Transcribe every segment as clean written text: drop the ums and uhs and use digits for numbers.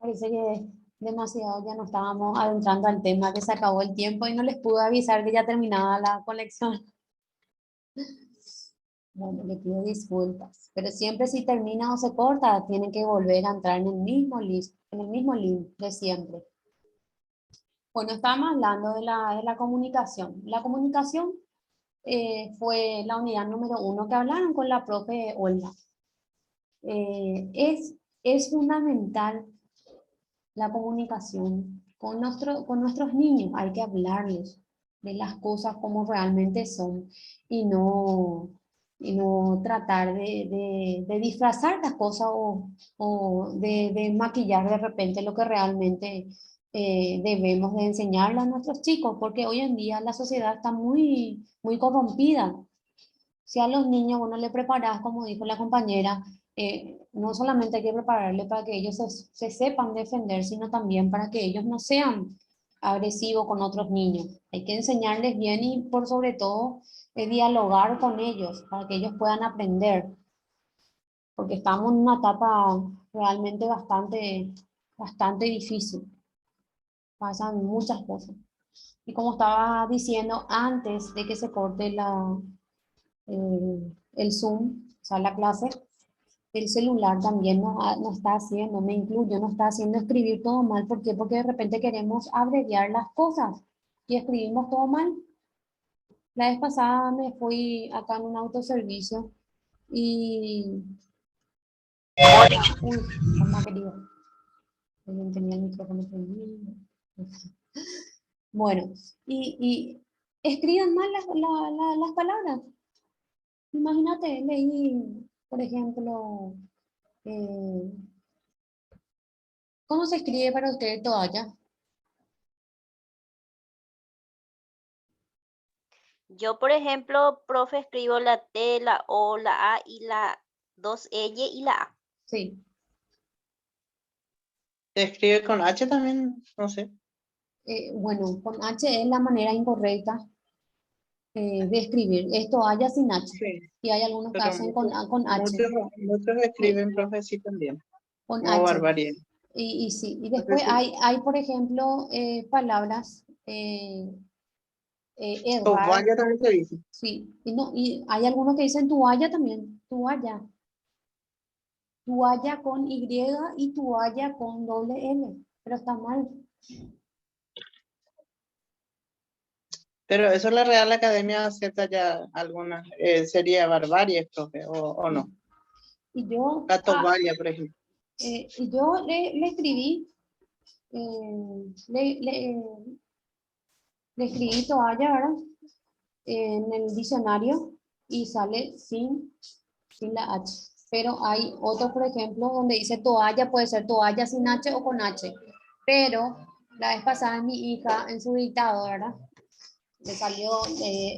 Parece que demasiado ya no estábamos adentrando al tema, que se acabó el tiempo y no les pude avisar que ya terminaba la colección. Bueno, le pido disculpas, pero siempre si termina o se corta, tienen que volver a entrar en el mismo list, en el mismo link de siempre. Bueno, estábamos hablando de la comunicación. La comunicación fue la unidad número 1 que hablaron con la profe Olga. Es fundamental la comunicación con nuestros niños. Hay que hablarles de las cosas como realmente son y y no tratar de disfrazar las cosas o de maquillar de repente lo que realmente debemos de enseñarle a nuestros chicos, porque hoy en día la sociedad está muy corrompida. Si a los niños uno le preparas, como dijo la compañera, no solamente hay que prepararle para que ellos se sepan defender, sino también para que ellos no sean agresivos con otros niños. Hay que enseñarles bien y por sobre todo dialogar con ellos para que ellos puedan aprender, porque estamos en una etapa realmente bastante difícil. Pasan muchas cosas. Y como estaba diciendo antes de que se corte el Zoom, o sea, la clase, el celular también no está haciendo, me incluyo, no está haciendo escribir todo mal. ¿Por qué? Porque de repente queremos abreviar las cosas y escribimos todo mal. La vez pasada me fui acá en un autoservicio y... Uy, mamá querida, tenía el micrófono prendido. Bueno, y escriban mal las palabras. Imagínate, leí, por ejemplo, eh, ¿cómo se escribe para usted toalla? Yo, por ejemplo, profe, escribo la T, la O, la A y la dos L y la A. Sí. ¿Se escribe con H también? No sé. Bueno, con H es la manera incorrecta de escribir. Es toalla sin H. Sí, Y hay algunos que pero hacen con H. muchos Sí, escriben profe sí también. con Como H. barbaridad. Y sí, y No sé después si hay por ejemplo, palabras raras. toalla también se dice. Sí, y, no, y hay algunos que dicen toalla también, toalla. Toalla con Y y toalla con doble L, pero está mal. Pero eso la Real Academia acepta ya algunas. Sería barbarie, profe, o no. Y yo, La toalla, por ejemplo. y yo le escribí, eh, le, le, le escribí toalla, ¿verdad? En el diccionario y sale sin la H. Pero hay otro, por ejemplo, donde dice toalla, puede ser toalla sin H o con H. Pero la vez pasada mi hija en su dictado, ¿verdad? Le salió,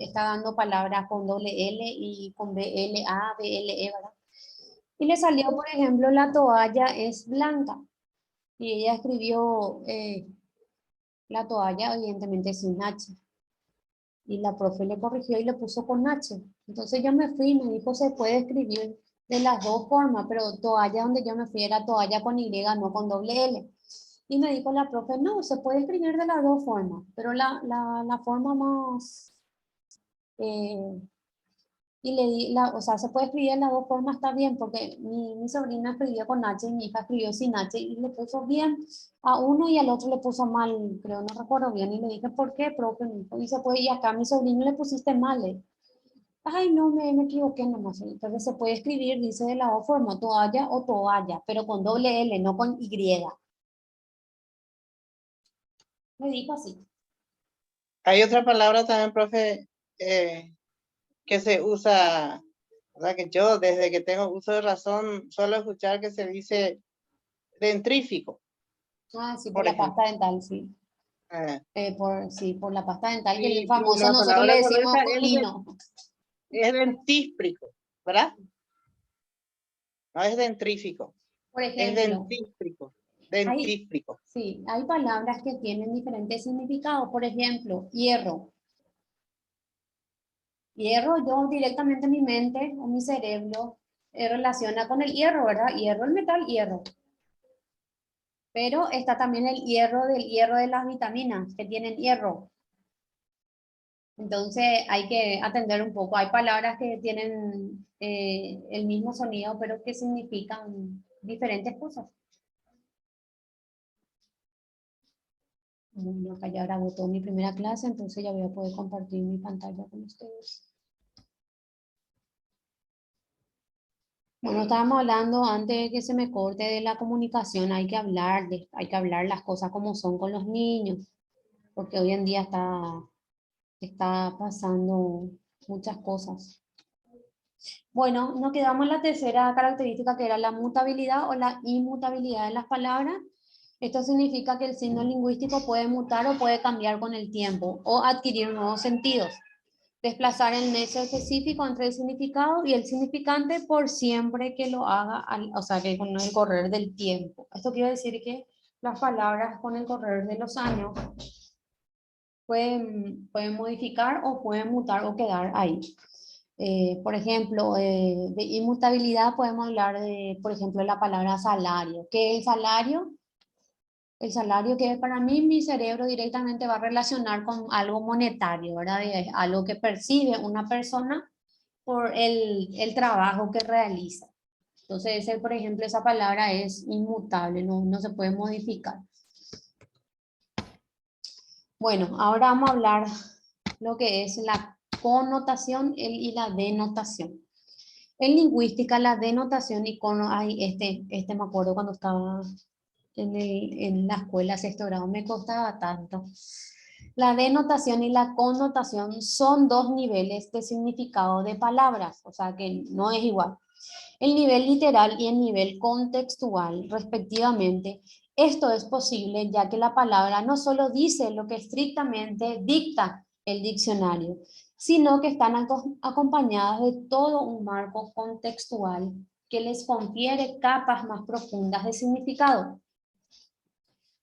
está dando palabras con doble L y con BLA, BLE, ¿verdad? Y le salió, por ejemplo, la toalla es blanca. Y ella escribió la toalla, evidentemente, sin H. Y la profe le corrigió y le puso con H. Entonces yo me fui y me dijo, se puede escribir de las dos formas, pero toalla donde yo me fui era toalla con Y, no con doble L. Y me dijo la profe, no, se puede escribir de las dos formas, pero la forma más... y le di, o sea, se puede escribir de las dos formas, está bien, porque mi sobrina escribió con H y mi hija escribió sin H y le puso bien a uno y al otro le puso mal, creo, no recuerdo bien, y le dije, ¿por qué, profe? Y se puede, y acá a mi sobrino le pusiste mal. Ay, no, me equivoqué nomás. Entonces se puede escribir, dice de la dos formas, toalla o toalla, pero con doble L, no con Y. Me dijo así. Hay otra palabra también, profe, que se usa, o sea, que yo desde que tengo uso de razón suelo escuchar que se dice dentrífico, Ah, sí, por por la ejemplo. pasta dental, sí. Sí, por la pasta dental, que es Y famoso, la nosotros le palabra decimos correcta colino. es dentífrico, ¿verdad? No es dentrífico, Por es ejemplo, dentífrico, hay, dentífrico. sí, hay palabras que tienen diferentes significados. Por ejemplo, hierro. Hierro, yo directamente en mi mente o mi cerebro relaciona con el hierro, ¿verdad? Hierro, el metal, hierro. Pero está también el hierro del hierro de las vitaminas que tienen hierro. Entonces hay que atender un poco. Hay palabras que tienen el mismo sonido, pero que significan diferentes cosas. Bueno, acá ya grabó toda mi primera clase, entonces ya voy a poder compartir mi pantalla con ustedes. Bueno, estábamos hablando antes de que se me corte de la comunicación, hay que hablar las cosas como son con los niños, porque hoy en día está pasando muchas cosas. Bueno, nos quedamos en la tercera característica que era la mutabilidad o la inmutabilidad de las palabras. Esto significa que el signo lingüístico puede mutar o puede cambiar con el tiempo o adquirir nuevos sentidos. Desplazar el nexo específico entre el significado y el significante por siempre que lo haga, o sea, que con el correr del tiempo. Esto quiere decir que las palabras con el correr de los años pueden modificar o pueden mutar o quedar ahí. Por ejemplo, de inmutabilidad podemos hablar de, por ejemplo, la palabra salario. ¿Qué es el salario? El salario que para mí mi cerebro directamente va a relacionar con algo monetario, ¿verdad? Es algo que percibe una persona por el trabajo que realiza. Entonces, ese, por ejemplo, esa palabra es inmutable, no se puede modificar. Bueno, ahora vamos a hablar lo que es la connotación y la denotación. En lingüística, la denotación y este me acuerdo cuando estaba en la escuela, sexto grado, me costaba tanto. La denotación y la connotación son dos niveles de significado de palabras, o sea que no es igual. El nivel literal y el nivel contextual, respectivamente. Esto es posible ya que la palabra no solo dice lo que estrictamente dicta el diccionario, sino que están acompañadas de todo un marco contextual que les confiere capas más profundas de significado.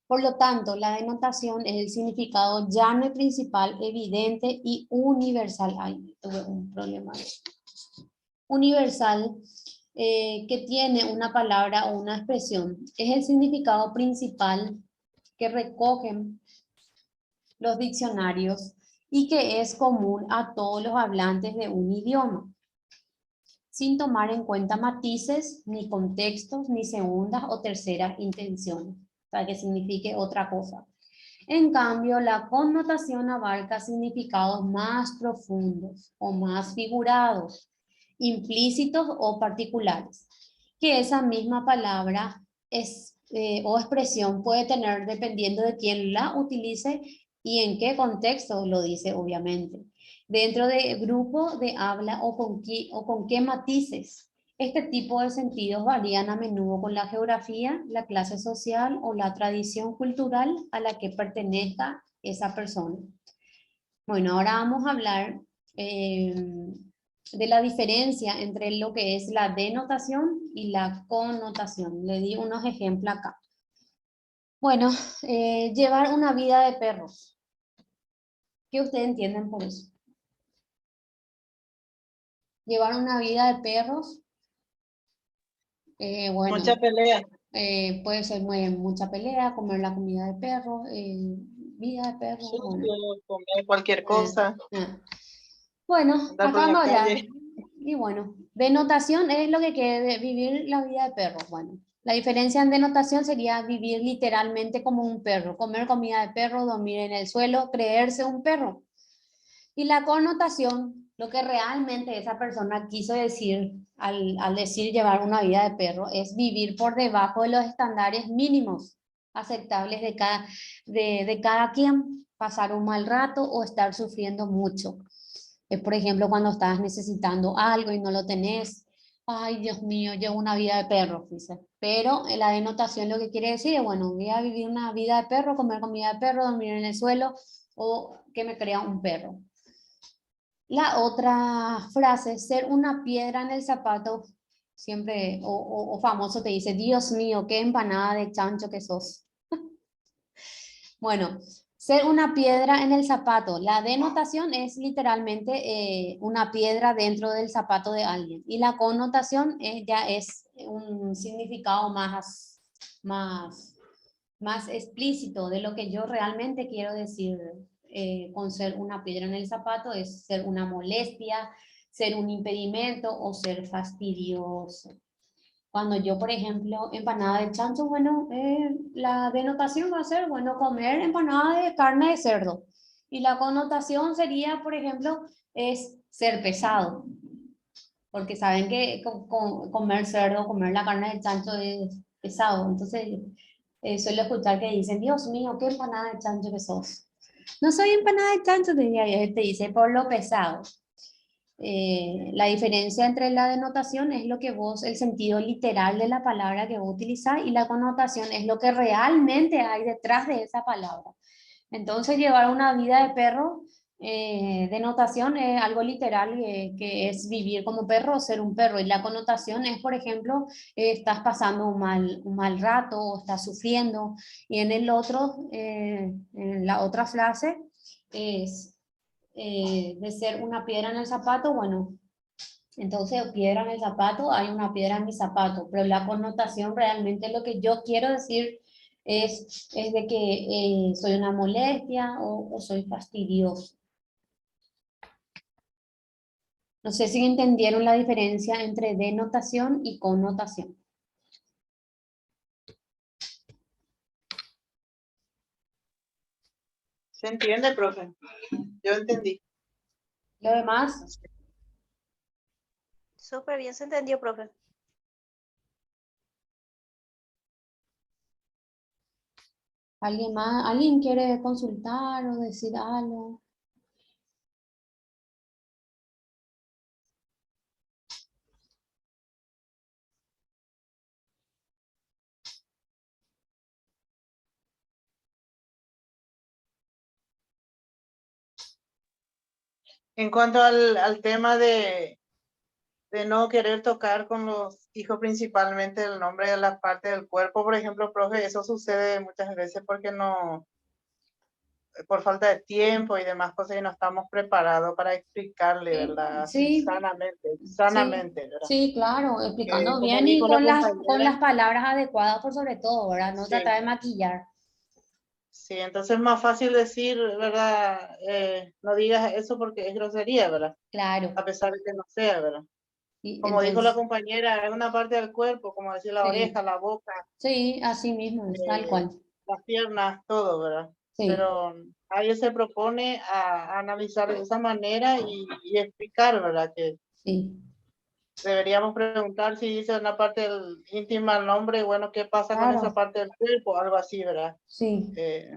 Por lo tanto, la denotación es el significado llano y principal, evidente y universal. Ay, tuve un problema. Universal que tiene una palabra o una expresión. Es el significado principal que recogen los diccionarios y que es común a todos los hablantes de un idioma, sin tomar en cuenta matices, ni contextos, ni segundas o terceras intenciones, para que signifique otra cosa. En cambio, la connotación abarca significados más profundos o más figurados, implícitos o particulares, que esa misma palabra o expresión puede tener dependiendo de quién la utilice y en qué contexto lo dice, obviamente. Dentro de grupo de habla o con qué matices. Este tipo de sentidos varían a menudo con la geografía, la clase social o la tradición cultural a la que pertenezca esa persona. Bueno, ahora vamos a hablar de la diferencia entre lo que es la denotación y la connotación. Le di unos ejemplos acá. Bueno, llevar una vida de perros. ¿Qué ustedes entienden por eso? Llevar una vida de perros, bueno, Mucha pelea. puede ser mucha pelea, comer la comida de perros, vida de perros. Sucio, Bueno, comer cualquier cosa. Bueno, Andar por acá vamos la a hablar. calle. Y bueno, denotación es lo que quiere vivir la vida de perro. Bueno, la diferencia en denotación sería vivir literalmente como un perro, comer comida de perro, dormir en el suelo, creerse un perro. Y la connotación, lo que realmente esa persona quiso decir al decir llevar una vida de perro, es vivir por debajo de los estándares mínimos aceptables de cada quien, pasar un mal rato o estar sufriendo mucho. Por ejemplo, cuando estás necesitando algo y no lo tenés, ay Dios mío, llevo una vida de perro, dice. Pero la denotación lo que quiere decir es, bueno, voy a vivir una vida de perro, comer comida de perro, dormir en el suelo o que me crea un perro. La otra frase, ser una piedra en el zapato, siempre, o famoso te dice, Dios mío, qué empanada de chancho que sos. Bueno, ser una piedra en el zapato. La denotación es literalmente una piedra dentro del zapato de alguien. Y la connotación ya es un significado más más explícito de lo que yo realmente quiero decir con ser una piedra en el zapato, es ser una molestia, ser un impedimento o ser fastidioso. Cuando yo, por ejemplo, empanada de chancho, bueno, la denotación va a ser, bueno, comer empanada de carne de cerdo. Y la connotación sería, por ejemplo, es ser pesado. Porque saben que comer cerdo, comer la carne de chancho es pesado. Entonces, suelo escuchar que dicen, Dios mío, qué empanada de chancho que sos. No soy empanada de chancho, te dice, por lo pesado. La diferencia entre la denotación es lo que vos, el sentido literal de la palabra que vos utilizás, y la connotación es lo que realmente hay detrás de esa palabra. Entonces, llevar una vida de perro, denotación es algo literal, que es vivir como perro o ser un perro. Y la connotación es, por ejemplo, estás pasando un mal rato o estás sufriendo. Y en el otro, en la otra frase, es de ser una piedra en el zapato, bueno, entonces piedra en el zapato, hay una piedra en mi zapato, pero la connotación realmente lo que yo quiero decir es de que soy una molestia o soy fastidioso. No sé si entendieron la diferencia entre denotación y connotación. ¿Se entiende, profe? Yo entendí. Lo demás, Súper bien, se entendió, profe. ¿alguien más? ¿Alguien quiere consultar o decir algo? En cuanto al tema de no querer tocar con los hijos principalmente el nombre de la parte del cuerpo, por ejemplo, profe, eso sucede muchas veces porque no, por falta de tiempo y demás cosas, y no estamos preparados para explicarle, Sí, ¿verdad? Así sí, sí, sanamente, ¿verdad? sí, claro, explicando Como bien y dijo la con las compañera, palabras adecuadas por sobre todo, ¿verdad? No sí, tratar de maquillar. sí, entonces es más fácil decir, ¿verdad? No digas eso porque es grosería, ¿verdad? Claro. A pesar de que no sea, ¿verdad? Y Como dijo la entonces, compañera, es una parte del cuerpo, como decir la sí, oreja, la boca, sí, así mismo, es tal eh, cual. las piernas, todo, ¿verdad? Sí, Pero nadie se propone a analizar de esa manera y explicar, ¿verdad? Que sí, deberíamos preguntar si dice una parte del íntima el nombre, bueno, ¿qué pasa con esa claro, parte del cuerpo? Algo así, ¿verdad? sí, Eh,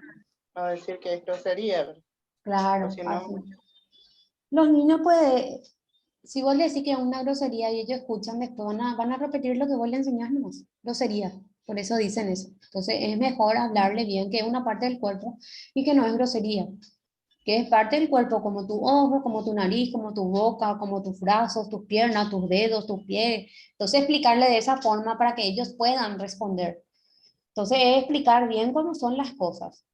no decir que es grosería, ¿verdad? O claro, si no, así. Los niños, pues, si vos le decís que es una grosería y ellos escuchan, después van a repetir lo que vos le enseñás nomás. Grosería, por eso dicen eso. Entonces, es mejor hablarle bien que es una parte del cuerpo y que no es grosería. Que es parte del cuerpo, como tu ojo, como tu nariz, como tu boca, como tus brazos, tus piernas, tus dedos, tus pies. Entonces, explicarle de esa forma para que ellos puedan responder. Entonces, es explicar bien cómo son las cosas.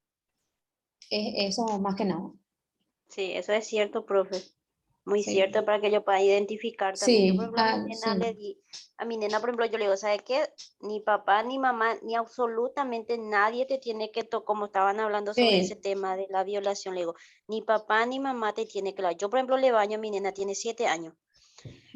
Es eso más que nada. Sí, eso es cierto, profe. Muy Sí, cierto para que yo pueda identificar también. Yo, por sí, ejemplo, a mi ah, nena sí, le di, a mi nena, por ejemplo, yo le digo, ¿sabes qué? Ni papá, ni mamá, ni absolutamente nadie te tiene que tocar, como estaban hablando sobre ese sí, tema de la violación, le digo, ni papá ni mamá te tiene que lavar. Yo, por ejemplo, le baño a mi nena, tiene 7 años.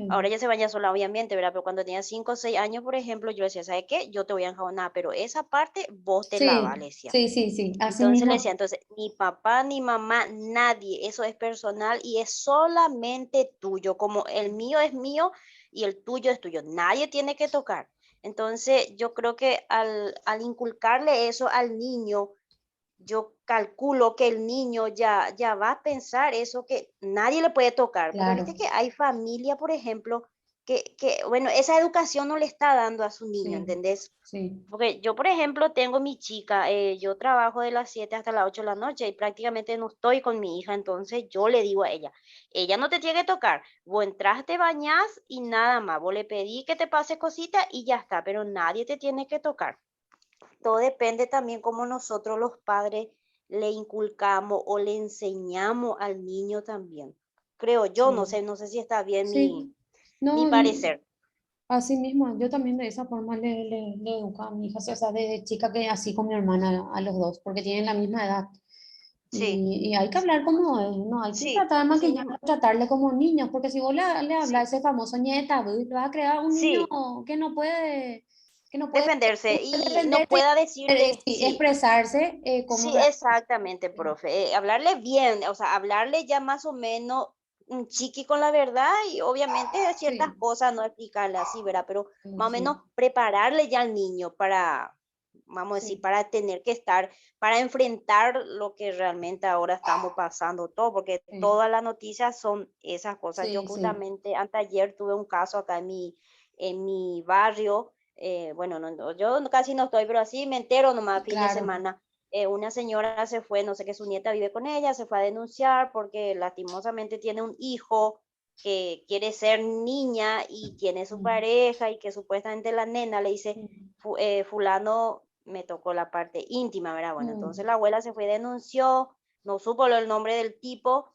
Ahora sí, ya se baña sola, obviamente, ¿verdad? Pero cuando tenía 5 o 6 años, por ejemplo, yo le decía, ¿sabes qué? Yo te voy a enjabonar, pero esa parte vos te lavas, le sí, decía. sí, sí, sí, así Entonces le decía, mismo, entonces, ni papá ni mamá, nadie, eso es personal y es solamente tuyo, como el mío es mío y el tuyo es tuyo, nadie tiene que tocar. Entonces yo creo que al inculcarle eso al niño, yo calculo que el niño ya va a pensar eso, que nadie le puede tocar, pero viste claro, que hay familia, por ejemplo, bueno, esa educación no le está dando a su niño, sí, ¿entendés? sí, Porque yo, por ejemplo, tengo mi chica, yo trabajo de las 7 hasta las 8 de la noche y prácticamente no estoy con mi hija, entonces yo le digo a ella no te tiene que tocar, vos entras, te bañás y nada más, vos le pedí que te pase cosita y ya está, pero nadie te tiene que tocar. Todo depende también cómo nosotros los padres le inculcamos o le enseñamos al niño también. Creo yo, sí, no sé si está bien mi, sí. mi No, parecer. Así mismo, yo también de esa forma le educo a mi hija, o sea, desde chica que así con mi hermana, a los dos, porque tienen la misma edad. Sí, Y hay que hablar como es, no hay que sí, tratar de así maquillarlo, mismo. tratarle como niños, porque si vos le hablas Sí, ese famoso nieta, le vas a crear un niño sí, que no puede, que no puede, defenderse no puede y no defenderse, pueda decirle, sí, sí. expresarse como Sí, exactamente, profe. Hablarle bien, o sea, hablarle ya más o menos un chiqui con la verdad y obviamente ciertas sí, cosas no explicarle así, ¿verdad? Pero más o menos sí, prepararle ya al niño para, vamos a decir, sí, para tener que estar, para enfrentar lo que realmente ahora estamos pasando todo, porque sí, todas las noticias son esas cosas. Yo sí, sí, justamente anteayer tuve un caso acá en mi barrio. Bueno, yo casi no estoy, pero así me entero nomás fin de claro, semana. Una señora se fue, no sé qué, su nieta vive con ella, se fue a denunciar porque lastimosamente tiene un hijo que quiere ser niña y tiene su mm, pareja y que supuestamente la nena le dice, mm, fulano me tocó la parte íntima, ¿verdad? Bueno, entonces mm, la abuela se fue y denunció, no supo el nombre del tipo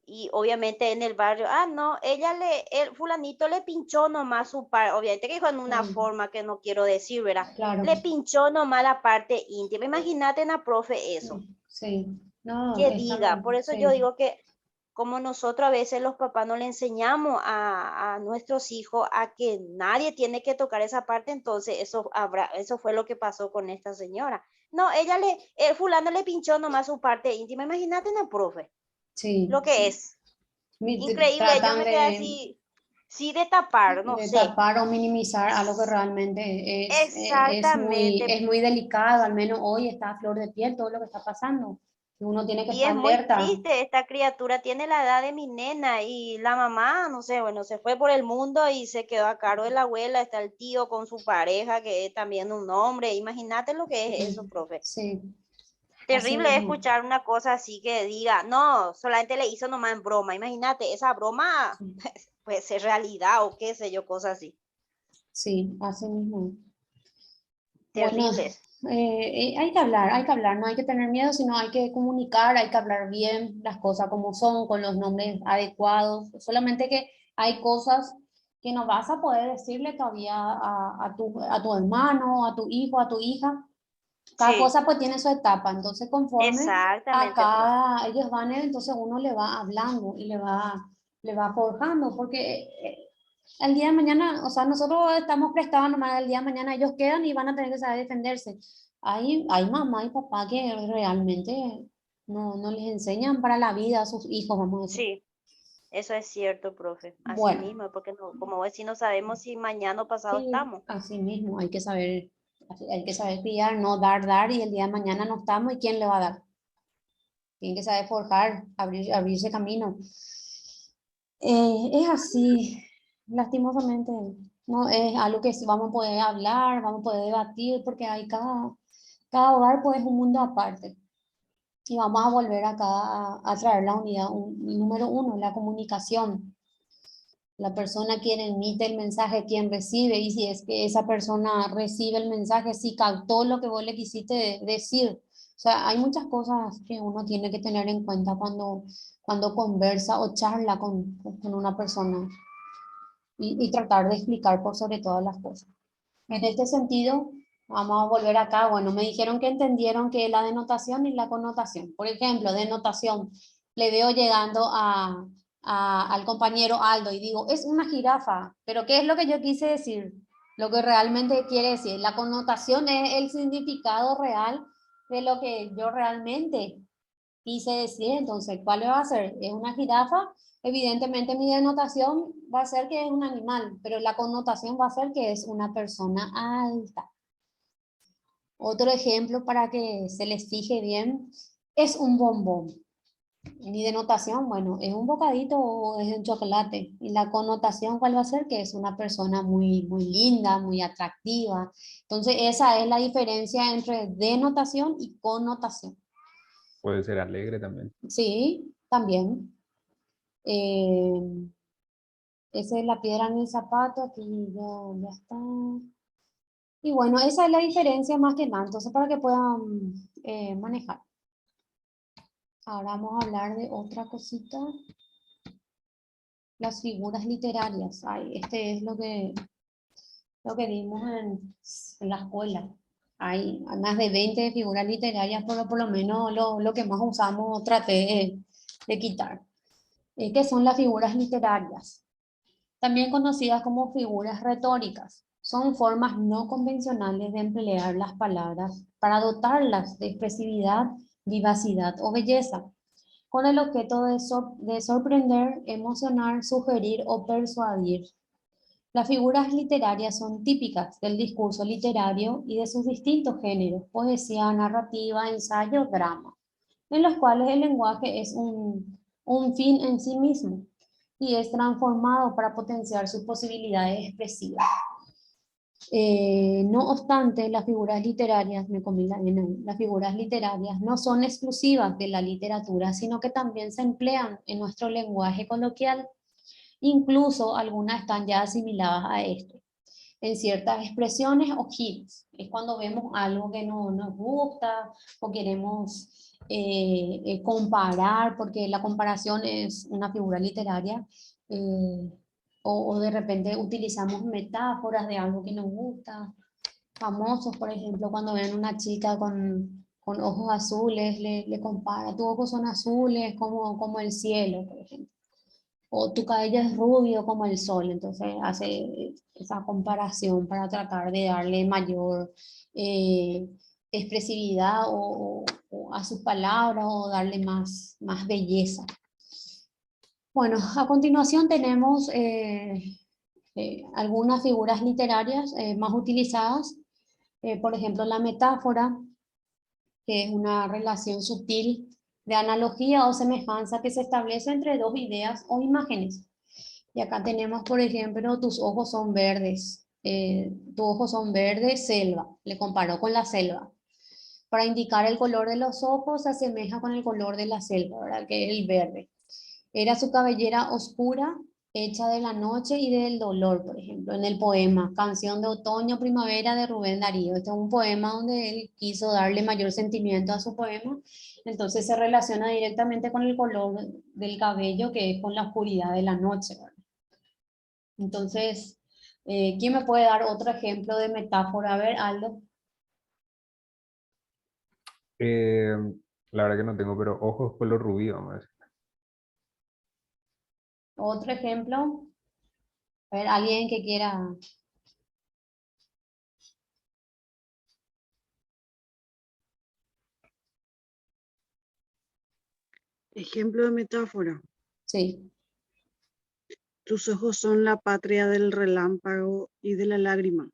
y obviamente en el barrio, no, el fulanito le pinchó nomás su parte, obviamente que dijo en una mm, forma que no quiero decir, ¿verdad? claro, Le pinchó nomás la parte íntima. Imagínate en la profe eso, sí, no, que está, diga. Por eso yo sí, digo que como nosotros a veces los papás no le enseñamos a nuestros hijos a que nadie tiene que tocar esa parte, entonces eso fue lo que pasó con esta señora. No, el fulano le pinchó nomás su parte íntima. Imagínate en la profe, sí, lo que es. Increíble, yo tratan me quedé así, sí de tapar, no de sé. tapar o minimizar algo que realmente Exactamente. es muy delicado, al menos hoy está a flor de piel todo lo que está pasando. Uno tiene que Y estar es muy alerta. triste, esta criatura tiene la edad de mi nena y la mamá, no sé, bueno, se fue por el mundo y se quedó a cargo de la abuela, está el tío con su pareja que es también un hombre. Imagínate lo que es eso, Sí, profe. sí, así Terrible mismo. escuchar una cosa así que diga, no, solamente le hizo nomás en broma. Imagínate, esa broma Sí, puede ser realidad o qué sé yo, cosas así. sí, así mismo. Bueno, Terribles. hay que hablar, no hay que tener miedo, sino hay que comunicar, hay que hablar bien las cosas como son, con los nombres adecuados. Solamente que hay cosas que no vas a poder decirle todavía a tu hermano, a tu hijo, a tu hija. Cada Sí, cosa pues tiene su etapa, entonces conforme exactamente, profe. acá ellos van, entonces uno le va hablando y le va forjando, porque el día de mañana, o sea, nosotros estamos prestados nomás, el día de mañana ellos quedan y van a tener que saber defenderse. Hay mamá y papá que realmente no les enseñan para la vida a sus hijos, vamos a decir. Sí. Eso es cierto, profe. Así Bueno, mismo, porque no, como vos decís, no sabemos si mañana o pasado sí, estamos. así mismo, hay que saber criar, no dar y el día de mañana no estamos y quién le va a dar. Tienen que saber forjar, abrirse camino. Es así, lastimosamente, no es algo que sí vamos a poder hablar, vamos a poder debatir, porque hay cada hogar pues es un mundo aparte. Y vamos a volver acá a traer la unidad, número uno, la comunicación. La persona quien emite el mensaje, quien recibe, y si es que esa persona recibe el mensaje, si captó lo que vos le quisiste decir. O sea, hay muchas cosas que uno tiene que tener en cuenta cuando conversa o charla con una persona y tratar de explicar por sobre todas las cosas. En este sentido, vamos a volver acá. Bueno, me dijeron que entendieron que la denotación y la connotación. Por ejemplo, denotación, le veo llegando al compañero Aldo y digo, es una jirafa, pero ¿qué es lo que yo quise decir? Lo que realmente quiere decir. La connotación es el significado real de lo que yo realmente quise decir. Entonces, ¿cuál va a ser? ¿Es una jirafa? Evidentemente mi denotación va a ser que es un animal, pero la connotación va a ser que es una persona alta. Otro ejemplo para que se les fije bien es un bombón. Mi denotación, bueno, es un bocadito o es un chocolate. Y la connotación, ¿cuál va a ser? Que es una persona muy linda, muy atractiva. Entonces, esa es la diferencia entre denotación y connotación. Puede ser alegre también. Sí, también. Eh, Esa es la piedra en el zapato, aquí ya está. Y bueno, esa es la diferencia más que nada, entonces para que puedan manejar. Ahora vamos a hablar de otra cosita, las figuras literarias. Ay, este es lo que lo que vimos en la escuela. Hay más de 20 figuras literarias, pero por lo menos lo que más usamos traté de quitar. ¿Qué son las figuras literarias? También conocidas como figuras retóricas. Son formas no convencionales de emplear las palabras para dotarlas de expresividad, vivacidad o belleza, con el objeto de sorprender, emocionar, sugerir o persuadir. Las figuras literarias son típicas del discurso literario y de sus distintos géneros, poesía, narrativa, ensayo, drama, en los cuales el lenguaje es un fin en sí mismo y es transformado para potenciar sus posibilidades expresivas. No obstante, las figuras literarias, me comí la N ahí, las figuras literarias no son exclusivas de la literatura, sino que también se emplean en nuestro lenguaje coloquial. Incluso algunas están ya asimiladas a esto, en ciertas expresiones o giros. Es cuando vemos algo que no nos gusta o queremos comparar, porque la comparación es una figura literaria, o de repente utilizamos metáforas de algo que nos gusta. Famosos, por ejemplo, cuando ven una chica con ojos azules, le compara, tus ojos son azules como el cielo, por ejemplo. O tu cabello es rubio como el sol, entonces hace esa comparación para tratar de darle mayor expresividad o a sus palabras o darle más belleza. Bueno, a continuación tenemos algunas figuras literarias más utilizadas, por ejemplo la metáfora, que es una relación sutil de analogía o semejanza que se establece entre dos ideas o imágenes. Y acá tenemos, por ejemplo, tus ojos son verdes. Tus ojos son verdes, selva. Le comparó con la selva. Para indicar el color de los ojos se asemeja con el color de la selva, ¿verdad? Que es el verde. Era su cabellera oscura, hecha de la noche y del dolor, por ejemplo, en el poema Canción de Otoño, Primavera de Rubén Darío. Este es un poema donde él quiso darle mayor sentimiento a su poema, entonces se relaciona directamente con el color del cabello, que es con la oscuridad de la noche, ¿verdad? Entonces, ¿quién me puede dar otro ejemplo de metáfora? A ver, Aldo. Eh, la verdad que no tengo, pero ojos color rubí, vamos a decir. Otro ejemplo. A ver, alguien que quiera. Ejemplo de metáfora. Sí. Tus ojos son la patria del relámpago y de la lágrima.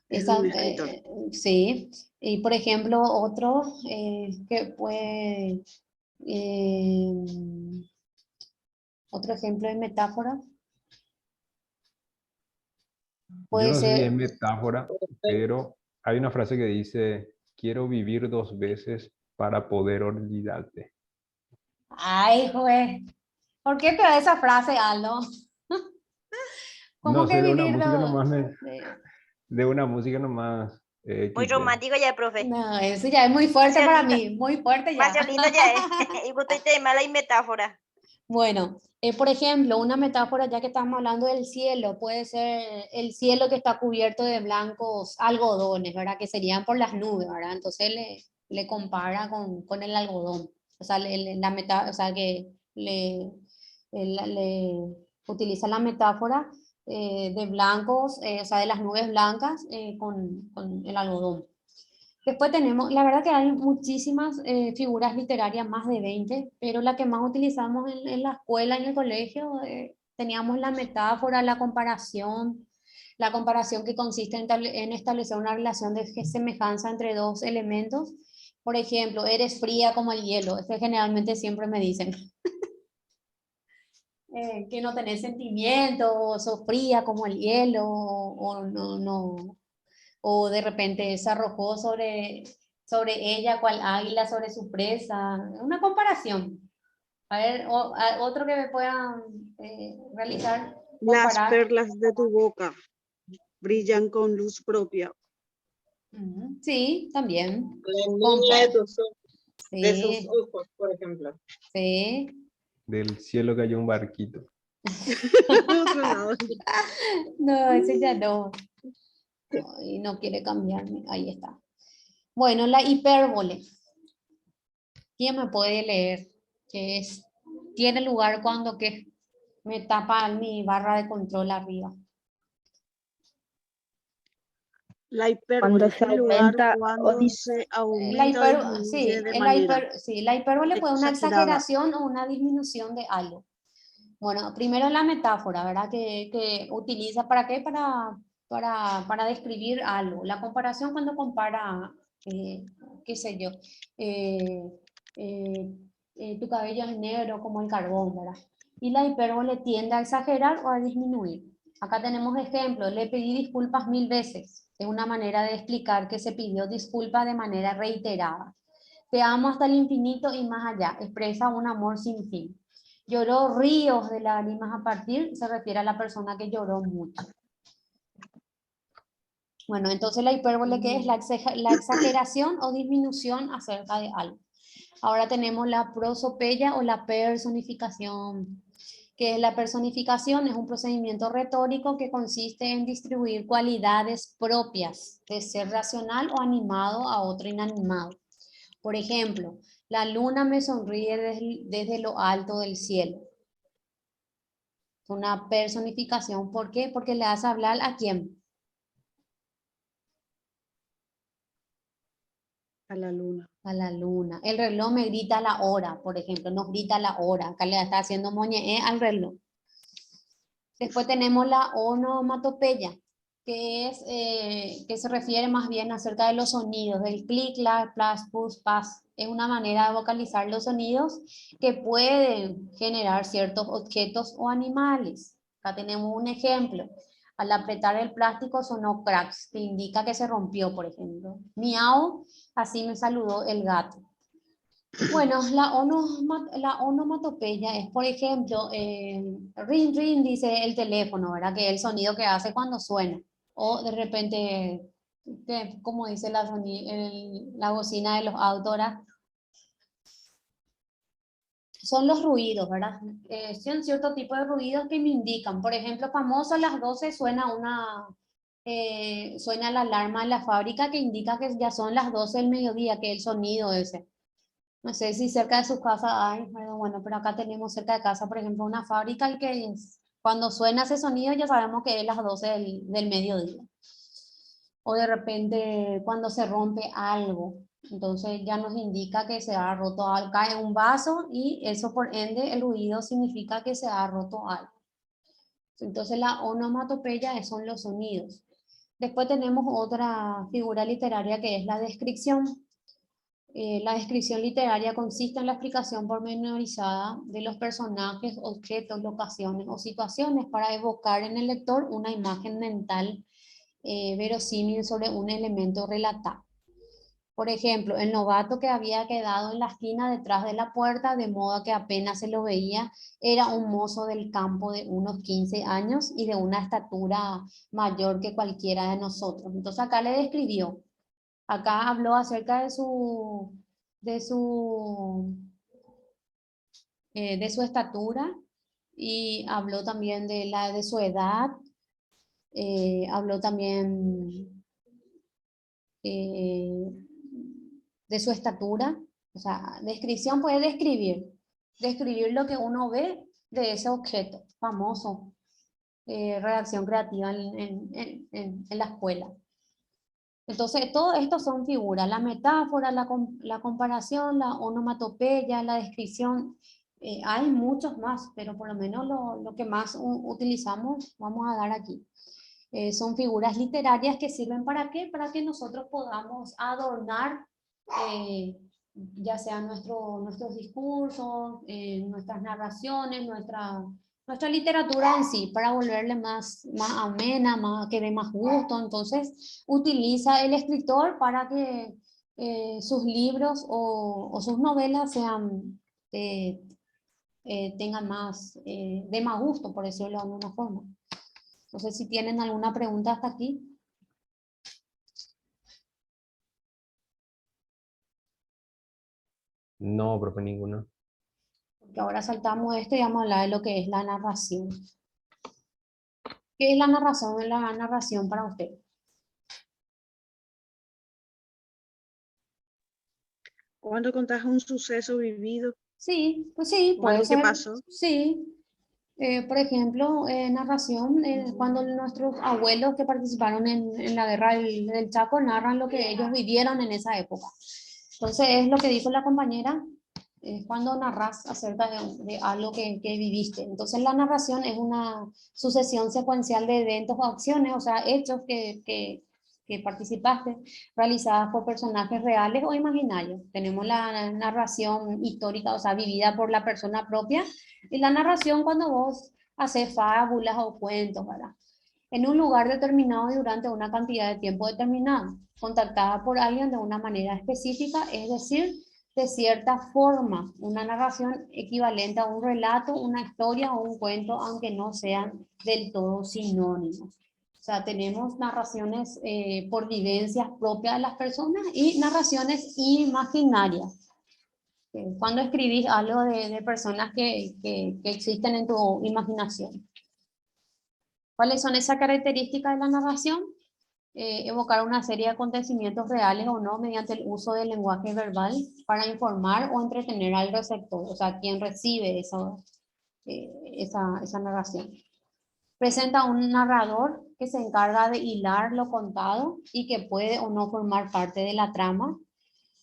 Es de un escritor. Sí. Y por ejemplo, otro que puede. Otro ejemplo de metáfora. Yo Puede no sé si es ser. metáfora, pero hay una frase que dice, quiero vivir 2 veces para poder olvidarte. Ay, juez. ¿Por qué te da esa frase, Aldo? ¿Cómo No que sé, vivirlo? de una música nomás Muy quité. romántico ya, profe. No, eso ya es muy fuerte para Demasiado lindo. mí, muy fuerte ya. Demasiado lindo ya es. Y vos te mala y metáfora. Bueno, por ejemplo, una metáfora, ya que estamos hablando del cielo, puede ser el cielo que está cubierto de blancos algodones, ¿verdad? Que serían por las nubes, ¿verdad? Entonces le compara con el algodón. O sea, o sea que le utiliza la metáfora de blancos, o sea, de las nubes blancas con el algodón. Después tenemos, la verdad que hay muchísimas figuras literarias, más de 20, pero la que más utilizamos en la escuela, en el colegio, teníamos la metáfora, la comparación que consiste en establecer una relación de semejanza entre dos elementos. Por ejemplo, eres fría como el hielo, es que generalmente siempre me dicen que no tenés sentimientos, sos fría como el hielo, o no, o de repente se arrojó sobre ella cual águila sobre su presa. Una comparación. A ver, otro que me puedan realizar, Las comparar. perlas de tu boca brillan con luz propia. Sí, también. La niña de sus Sí, ojos, por ejemplo. sí. Del cielo cayó un barquito. Otro lado. No, ese ya no. Y no quiere cambiarme. Ahí está. Bueno, la hipérbole. ¿Quién me puede leer? Que es, tiene lugar cuando que me tapa mi barra de control arriba. La Cuando hipérbole se tiene lugar aumenta o cuando se aumenta o disminuye Sí, de manera sí, la hipérbole puede una exagerada. exageración o una disminución de algo. Bueno, primero la metáfora, ¿verdad? Que utiliza para qué? Para describir algo. La comparación cuando compara, qué sé yo, eh, eh, tu cabello es negro como el carbón, ¿verdad? Y la hipérbole tiende a exagerar o a disminuir. Acá tenemos ejemplos, le pedí disculpas 1000 veces. Es una manera de explicar que se pidió disculpas de manera reiterada. Te amo hasta el infinito y más allá. Expresa un amor sin fin. Lloró ríos de lágrimas a partir, se refiere a la persona que lloró mucho. Bueno, entonces la hipérbole, ¿qué es? La exageración o disminución acerca de algo. Ahora tenemos la prosopeya o la personificación. Que la personificación es un procedimiento retórico que consiste en distribuir cualidades propias de ser racional o animado a otro inanimado. Por ejemplo, la luna me sonríe desde lo alto del cielo. Una personificación, ¿por qué? Porque le hace hablar a quién. A la luna. A la luna. El reloj me grita la hora, por ejemplo, nos grita la hora. Acá le está haciendo moñe al reloj. Después tenemos la onomatopeya, que se refiere más bien acerca de los sonidos, del clic, la, plas, pus, pas. Es una manera de vocalizar los sonidos que pueden generar ciertos objetos o animales. Acá tenemos un ejemplo. Al apretar el plástico sonó cracks, que indica que se rompió, por ejemplo. Miau, así me saludó el gato. Bueno, la onomatopeya es, por ejemplo, ring, ring, dice el teléfono, ¿verdad? Que es el sonido que hace cuando suena. O de repente, como dice la bocina de los autos, ¿verdad? Son los ruidos, ¿verdad? Son cierto tipo de ruidos que me indican. Por ejemplo, famoso a las 12 suena la alarma en la fábrica que indica que ya son las 12 del mediodía, que es el sonido ese. No sé si cerca de su casa hay, pero bueno, pero acá tenemos cerca de casa, por ejemplo, una fábrica y cuando suena ese sonido ya sabemos que es las 12 del mediodía. O de repente cuando se rompe algo, entonces ya nos indica que se ha roto algo, cae un vaso y eso por ende el ruido significa que se ha roto algo. Entonces la onomatopeya son los sonidos. Después tenemos otra figura literaria que es la descripción. La descripción literaria consiste en la explicación pormenorizada de los personajes, objetos, locaciones o situaciones para evocar en el lector una imagen mental verosímil sobre un elemento relatado. Por ejemplo, el novato que había quedado en la esquina detrás de la puerta, de modo que apenas se lo veía, era un mozo del campo de unos 15 años y de una estatura mayor que cualquiera de nosotros. Entonces acá le describió. Acá habló acerca de su, de su estatura y habló también de su edad, habló también eh, de su estatura. O sea, descripción puede describir lo que uno ve de ese objeto famoso, redacción creativa en la escuela. Entonces, todo esto son figuras, la metáfora, la comparación, la onomatopeya, la descripción. Hay muchos más, pero por lo menos lo que más utilizamos, vamos a dar aquí. Son figuras literarias que sirven ¿para qué? Para que nosotros podamos adornar, eh, ya sea nuestros discursos, nuestras narraciones, nuestra literatura en sí, para volverle más amena, que dé más gusto. Entonces, utiliza el escritor para que sus libros o sus novelas eh, tengan de más gusto, por decirlo de alguna forma. No sé si tienen alguna pregunta hasta aquí. No, profe, ninguno. Porque ahora saltamos esto y vamos a hablar de lo que es la narración. ¿Qué es la narración? La narración para usted. Cuando contás un suceso vivido Sí, pues sí, o puede algo que ser. pasó, Sí. Por ejemplo, narración, cuando nuestros abuelos que participaron en la guerra del Chaco narran lo que ellos vivieron en esa época. Entonces, es lo que dijo la compañera, cuando narras acerca de algo que viviste. Entonces, la narración es una sucesión secuencial de eventos o acciones, o sea, hechos que participaste, realizadas por personajes reales o imaginarios. Tenemos la narración histórica, o sea, vivida por la persona propia, y la narración cuando vos haces fábulas o cuentos, ¿verdad? En un lugar determinado y durante una cantidad de tiempo determinado, contactada por alguien de una manera específica, es decir, de cierta forma, una narración equivalente a un relato, una historia o un cuento, aunque no sean del todo sinónimos. O sea, tenemos narraciones por vivencias propias de las personas y narraciones imaginarias. Cuando escribís algo de personas que existen en tu imaginación. ¿Cuáles son esas características de la narración? Evocar una serie de acontecimientos reales o no mediante el uso del lenguaje verbal para informar o entretener al receptor, o sea, quien recibe esa narración. Presenta un narrador que se encarga de hilar lo contado y que puede o no formar parte de la trama,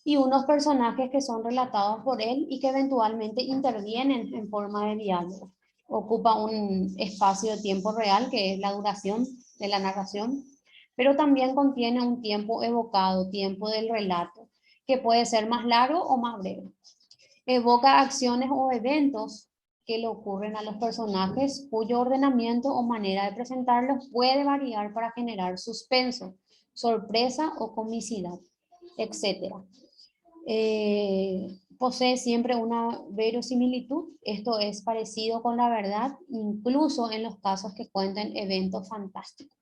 y unos personajes que son relatados por él y que eventualmente intervienen en forma de diálogo. Ocupa un espacio de tiempo real, que es la duración de la narración, pero también contiene un tiempo evocado, tiempo del relato, que puede ser más largo o más breve. Evoca acciones o eventos que le ocurren a los personajes, cuyo ordenamiento o manera de presentarlos puede variar para generar suspenso, sorpresa o comicidad, etc. Posee siempre una verosimilitud, esto es parecido con la verdad, incluso en los casos que cuentan eventos fantásticos.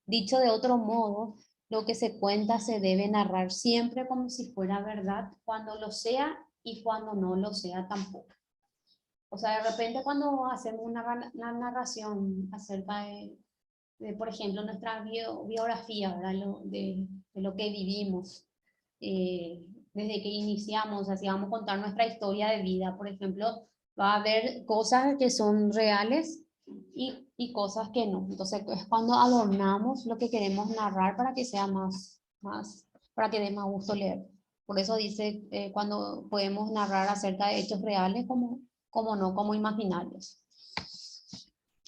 Dicho de otro modo, lo que se cuenta se debe narrar siempre como si fuera verdad, cuando lo sea y cuando no lo sea tampoco. O sea, de repente cuando hacemos una narración acerca por ejemplo, nuestra biografía, ¿verdad? De lo que vivimos, eh, desde que iniciamos, así vamos a contar nuestra historia de vida, por ejemplo, va a haber cosas que son reales y cosas que no. Entonces es cuando adornamos lo que queremos narrar para que sea para que dé más gusto leer. Por eso dice cuando podemos narrar acerca de hechos reales como no, como imaginarios.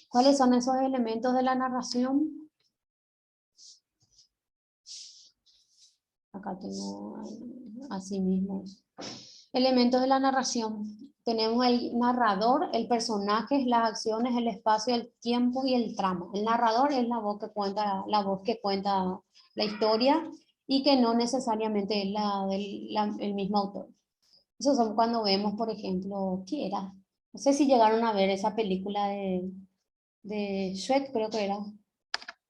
¿Cuáles son esos elementos de la narración? Acá tengo así mismo. Elementos de la narración. Tenemos el narrador, el personaje, las acciones, el espacio, el tiempo y el trama. El narrador es la voz que cuenta la historia y que no necesariamente es el mismo autor. Eso son cuando vemos, por ejemplo, ¿qué era? No sé si llegaron a ver esa película de Shrek, creo que era,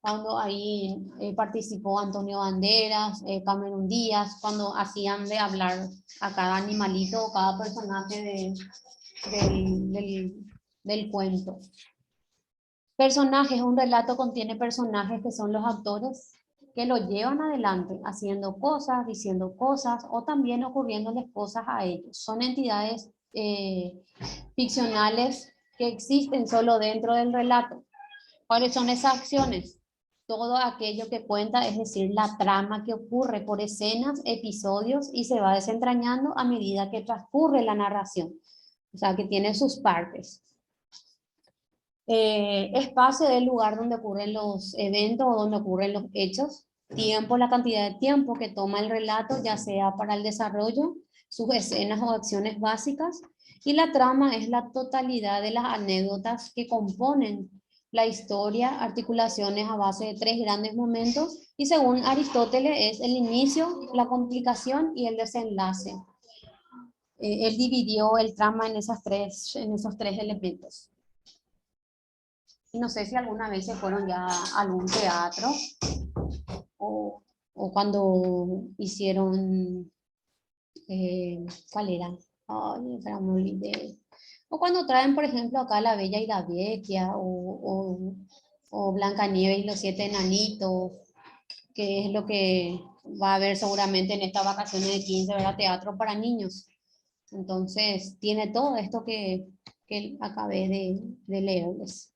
cuando ahí participó Antonio Banderas, Cameron Díaz, cuando hacían de hablar a cada animalito o cada personaje del cuento. Personajes, un relato contiene personajes que son los actores que lo llevan adelante, haciendo cosas, diciendo cosas o también ocurriéndoles cosas a ellos. Son entidades ficcionales que existen solo dentro del relato. ¿Cuáles son esas acciones? Todo aquello que cuenta, es decir, la trama que ocurre por escenas, episodios y se va desentrañando a medida que transcurre la narración. O sea, que tiene sus partes. Espacio del lugar donde ocurren los eventos o donde ocurren los hechos. Tiempo, la cantidad de tiempo que toma el relato, ya sea para el desarrollo, sus escenas o acciones básicas. Y la trama es la totalidad de las anécdotas que componen la historia, articulaciones a base de 3 grandes momentos, y según Aristóteles es el inicio, la complicación y el desenlace. Él dividió el trama en esos 3 elementos. Y no sé si alguna vez se fueron ya a algún teatro o cuando hicieron, ¿cuál era? Ay, me olvidé. O cuando traen, por ejemplo, acá La Bella y la Bestia o Blancanieves y los siete enanitos, que es lo que va a haber seguramente en estas vacaciones de 15, ¿verdad? Teatro para niños. Entonces, tiene todo esto que acabé de leerles.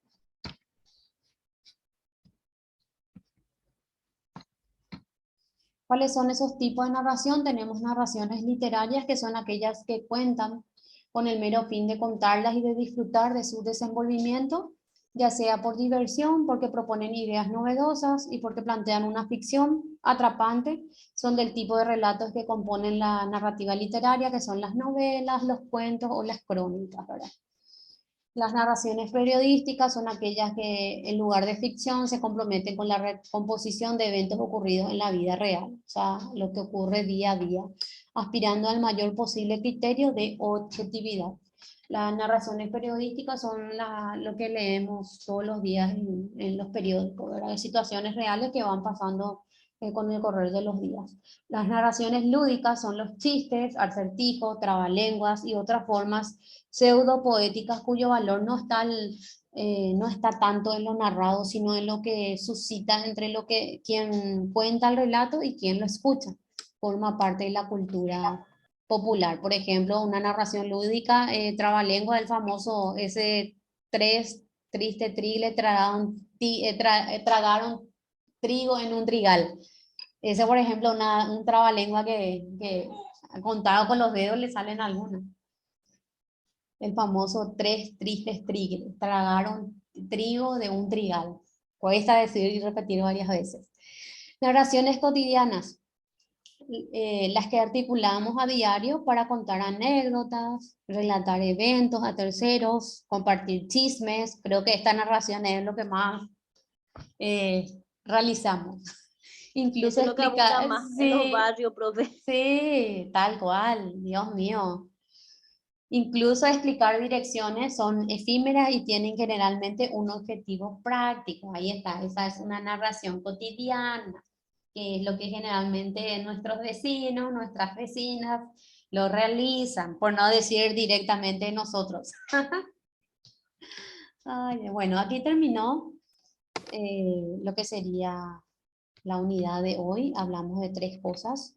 ¿Cuáles son esos tipos de narración? Tenemos narraciones literarias, que son aquellas que cuentan con el mero fin de contarlas y de disfrutar de su desenvolvimiento, ya sea por diversión, porque proponen ideas novedosas y porque plantean una ficción atrapante. Son del tipo de relatos que componen la narrativa literaria, que son las novelas, los cuentos o las crónicas, ¿verdad? Las narraciones periodísticas son aquellas que en lugar de ficción se comprometen con la recomposición de eventos ocurridos en la vida real, o sea, lo que ocurre día a día, aspirando al mayor posible criterio de objetividad. Las narraciones periodísticas son lo que leemos todos los días en los periódicos, ¿verdad? De situaciones reales que van pasando con el correr de los días. Las narraciones lúdicas son los chistes, acertijos, trabalenguas y otras formas pseudo-poéticas cuyo valor no está tanto en lo narrado, sino en lo que suscita entre lo que quien cuenta el relato y quien lo escucha. Forma parte de la cultura popular. Por ejemplo, una narración lúdica, trabalengua, el famoso ese tres triste trigle tragaron trigo en un trigal. Ese, por ejemplo, un trabalengua que contado con los dedos le salen algunas. El famoso tres tristes trigles, tragaron trigo de un trigal. Cuesta decir y repetir varias veces. Narraciones cotidianas, las que articulamos a diario para contar anécdotas, relatar eventos a terceros, compartir chismes. Creo que esta narración es lo que más realizamos. Incluso Eso es lo que abunda explicar, más en los barrios, profe. sí, tal cual, Dios mío. Incluso explicar direcciones son efímeras y tienen generalmente un objetivo práctico. Ahí está, esa es una narración cotidiana, que es lo que generalmente nuestros vecinos, nuestras vecinas lo realizan, por no decir directamente nosotros. Ay, bueno, aquí terminó lo que sería la unidad de hoy. Hablamos de 3 cosas.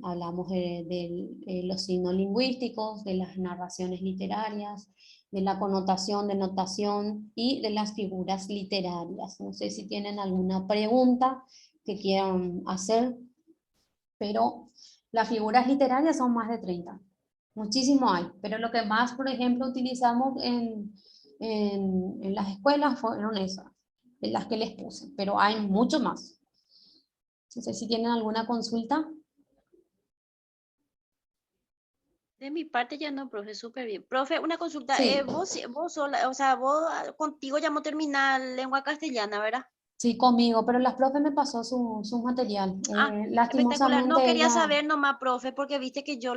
Hablamos de los signos lingüísticos, de las narraciones literarias, de la connotación, denotación y de las figuras literarias. No sé si tienen alguna pregunta que quieran hacer, pero las figuras literarias son más de 30. Muchísimo hay, pero lo que más, por ejemplo, utilizamos en las escuelas fueron esas, de las que les puse, pero hay mucho más. No sé si tienen alguna consulta. De mi parte ya no, profe, súper bien. Profe, una consulta. Sí. Vos sola, o sea, vos contigo ya no terminar lengua castellana, ¿verdad? Sí, conmigo, pero la profe me pasó su material. Ah, espectacular. No Lastimosamente quería ella, saber nomás, profe, porque viste que yo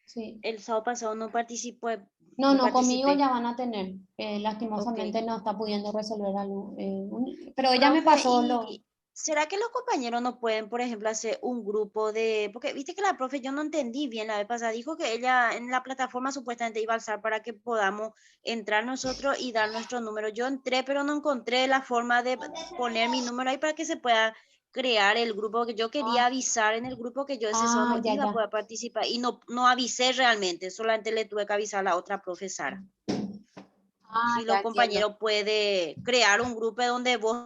sí. el sábado pasado no participé, No, no no, conmigo participé. ya van a tener. Ok. Lastimosamente no está pudiendo resolver algo. Pero ella me Profe, pasó lo... ¿y será que los compañeros no pueden, por ejemplo, hacer un grupo de, porque viste que la profe, yo no entendí bien la vez pasada, dijo que ella en la plataforma supuestamente iba a alzar para que podamos entrar nosotros y dar nuestro número. Yo entré, pero no encontré la forma de poner mi número ahí para que se pueda crear el grupo, que yo quería Ah, avisar en el grupo que yo ese sábado no ya, iba a ya. poder participar y no avisé realmente, solamente le tuve que avisar a la otra profesora. Ah, Si ya los entiendo. compañeros puede crear un grupo donde vos